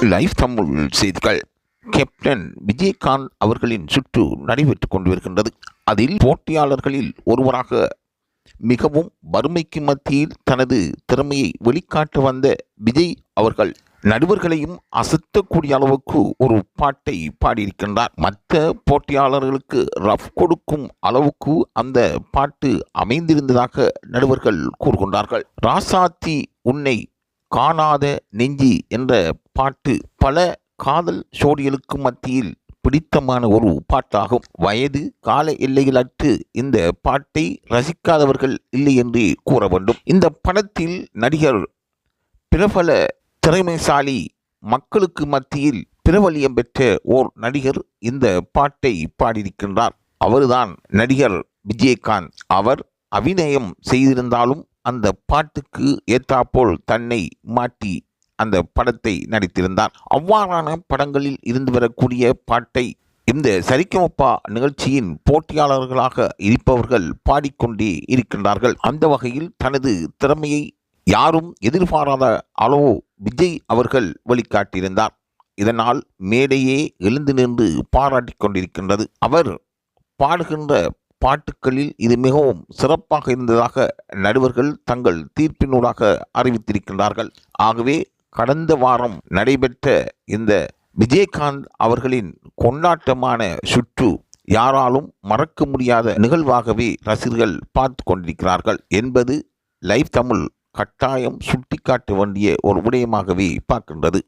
Live Tamil செய்திகள். Captain Vijayakanth அவர்களின் சுற்று நடைபெற்றுக் கொண்டிருக்கின்றது. அதில் போட்டியாளர்களில் ஒருவராக மிகவும் வறுமைக்கு மத்தியில் தனது திறமையை வெளிக்காட்ட வந்த விஜய் அவர்கள் நடுவர்களையும் அசத்தக்கூடிய அளவுக்கு ஒரு பாட்டை பாடியிருக்கின்றார். மற்ற போட்டியாளர்களுக்கு ரஃப் கொடுக்கும் அளவுக்கு அந்த பாட்டு அமைந்திருந்ததாக நடுவர்கள் கூறுகின்றார்கள். ராசாத்தி உன்னை காணாத நெஞ்சி என்ற பாட்டு பல காதல் ஜோடிகளுக்கு மத்தியில் பிடித்தமான ஒரு பாட்டாகும். வயது கால எல்லைகளற்று இந்த பாட்டை ரசிக்காதவர்கள் இல்லை என்று கூற வேண்டும். இந்த படத்தில் நடிகர் பிரபல திறமைசாலி மக்களுக்கு மத்தியில் பிரபலியம் பெற்ற ஓர் நடிகர் இந்த பாட்டை பாடியிருக்கின்றார். அவர்தான் நடிகர் விஜயகாந்த். அவர் அபிநயம் செய்திருந்தாலும் அந்த பாட்டுக்கு ஏற்றாப்போல் தன்னை மாற்றி அந்த படத்தை நடித்திருந்தார். அவ்வாறான படங்களில் இருந்து வரக்கூடிய பாட்டை இந்த சரிகமபா நிகழ்ச்சியின் போட்டியாளர்களாக இருப்பவர்கள் பாடிக்கொண்டே இருக்கின்றார்கள். அந்த வகையில் தனது திறமையை யாரும் எதிர்பாராத அளவு விஜய் அவர்கள் வெளிக்காட்டியிருந்தார். இதனால் மேடையே எழுந்து நின்று பாராட்டி கொண்டிருக்கின்றது. அவர் பாடுகின்ற பாட்டுக்களில் இது மிகவும் சிறப்பாக இருந்ததாக நடுவர்கள் தங்கள் தீர்ப்பினூடாக அறிவித்திருக்கின்றார்கள். ஆகவே கடந்த வாரம் நடைபெற்ற இந்த விஜயகாந்த் அவர்களின் கொண்டாட்டமான சுற்று யாராலும் மறக்க முடியாத நிகழ்வாகவே ரசிகர்கள் பார்த்து கொண்டிருக்கிறார்கள் என்பது லைவ் தமிழ் கட்டாயம் சுட்டிக்காட்ட வேண்டிய ஒரு விடயமாகவே பார்க்கின்றது.